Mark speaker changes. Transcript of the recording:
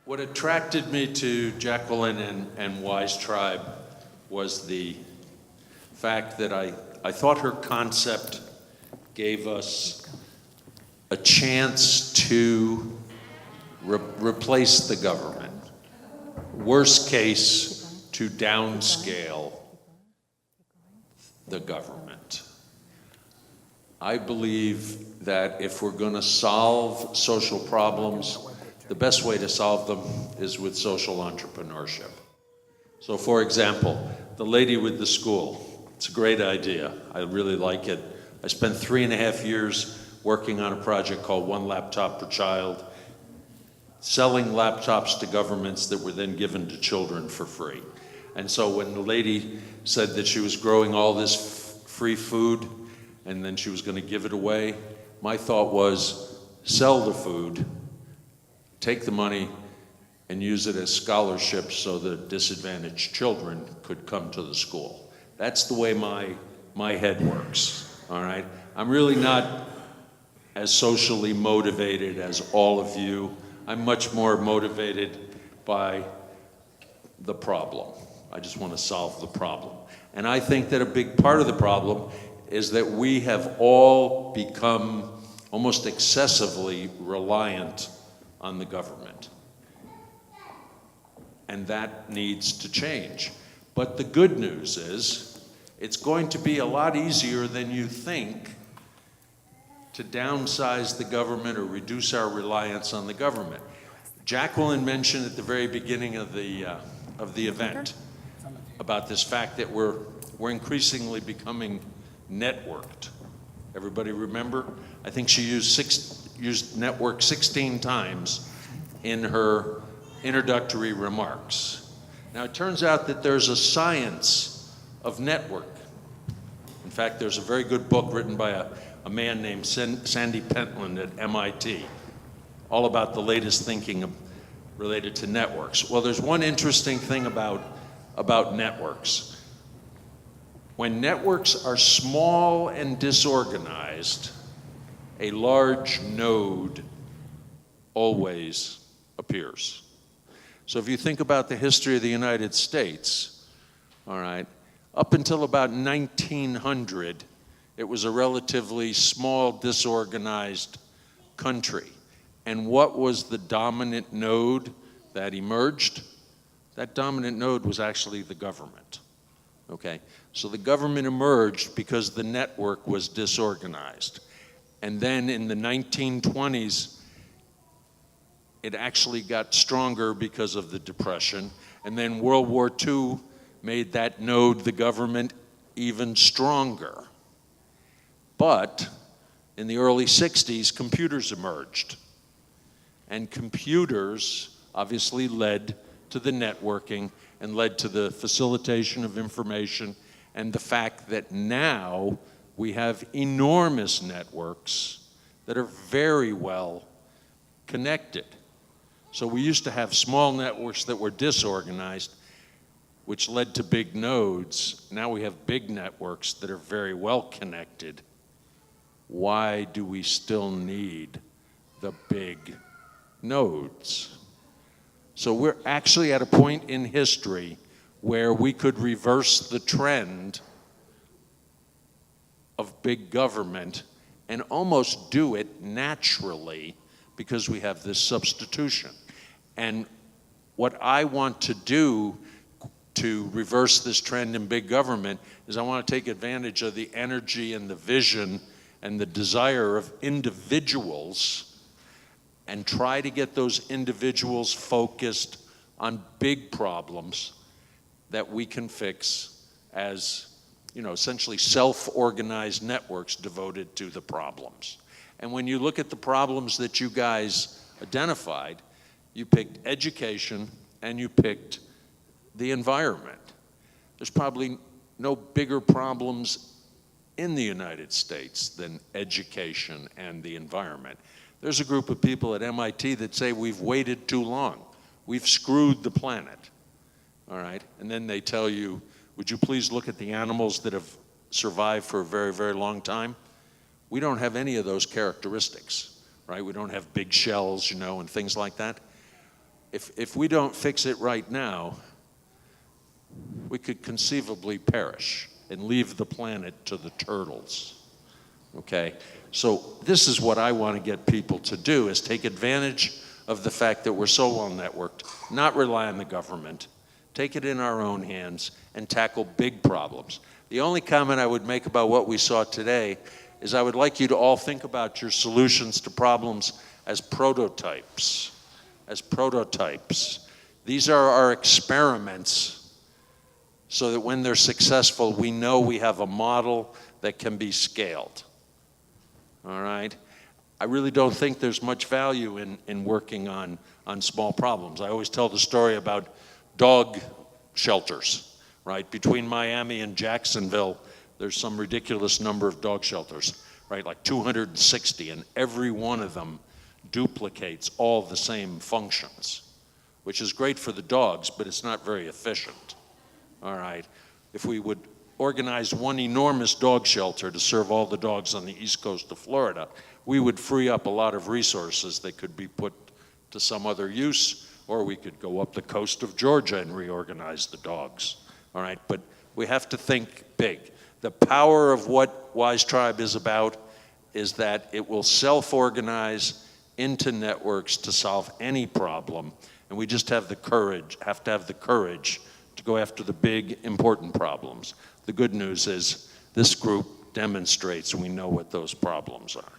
Speaker 1: What attracted me to Jacqueline and WiseTribe was the fact that I thought her concept gave us a chance to replace the government. Worst case, to downscale the government. I believe that if we're going to solve social problems, the best way to solve them is with social entrepreneurship. So for example, the lady with the school, it's a great idea. I really like it. I spent 3.5 years working on a project called One Laptop Per Child, selling laptops to governments that were then given to children for free. And so when the lady said that she was growing all this free food and then she was going to give it away, my thought was sell the food, take the money and use it as scholarships so that disadvantaged children could come to the school. That's the way my head works, all right? I'm really not as socially motivated as all of you. I'm much more motivated by the problem. I just want to solve the problem. And I think that a big part of the problem is that we have all become almost excessively reliant on the government. And that needs to change. But the good news is, it's going to be a lot easier than you think to downsize the government or reduce our reliance on the government. Jacqueline mentioned at the very beginning of the event about this fact that we're increasingly becoming networked. Everybody remember? I think she used network 16 times in her introductory remarks. Now it turns out that there's a science of network. In fact, there's a very good book written by a man named Sandy Pentland at MIT, all about the latest thinking related to networks. Well, there's one interesting thing about networks. When networks are small and disorganized, a large node always appears. So if you think about the history of the United States, all right, up until about 1900, it was a relatively small, disorganized country. And what was the dominant node that emerged? That dominant node was actually the government, okay? So the government emerged because the network was disorganized. And then in the 1920s, it actually got stronger because of the Depression. And then World War II made that node, the government, even stronger. But in the early 60s, computers emerged. And computers obviously led to the networking and led to the facilitation of information and the fact that now we have enormous networks that are very well connected. So we used to have small networks that were disorganized, which led to big nodes. Now we have big networks that are very well connected. Why do we still need the big nodes? So we're actually at a point in history where we could reverse the trend of big government and almost do it naturally because we have this substitution. And what I want to do to reverse this trend in big government is I want to take advantage of the energy and the vision and the desire of individuals and try to get those individuals focused on big problems that we can fix as, essentially self-organized networks devoted to the problems. And when you look at the problems that you guys identified, you picked education and you picked the environment. There's probably no bigger problems in the United States than education and the environment. There's a group of people at MIT that say we've waited too long. We've screwed the planet, all right? And then they tell you, would you please look at the animals that have survived for a very, very long time? We don't have any of those characteristics, right? We don't have big shells, and things like that. if we don't fix it right now, we could conceivably perish and leave the planet to the turtles, okay? So this is what I want to get people to do, is take advantage of the fact that we're so well networked, not rely on the government, take it in our own hands, and tackle big problems. The only comment I would make about what we saw today is I would like you to all think about your solutions to problems as prototypes, These are our experiments so that when they're successful, we know we have a model that can be scaled, all right? I really don't think there's much value in working on small problems. I always tell the story about dog shelters, right? Between Miami and Jacksonville, there's some ridiculous number of dog shelters, right? Like 260, and every one of them duplicates all the same functions, which is great for the dogs, but it's not very efficient, all right? If we would organize one enormous dog shelter to serve all the dogs on the east coast of Florida, we would free up a lot of resources that could be put to some other use, or we could go up the coast of Georgia and reorganize the dogs, all right? But we have to think big. The power of what WiseTribe is about is that it will self-organize into networks to solve any problem, and we just have to have the courage to go after the big, important problems. The good news is this group demonstrates we know what those problems are.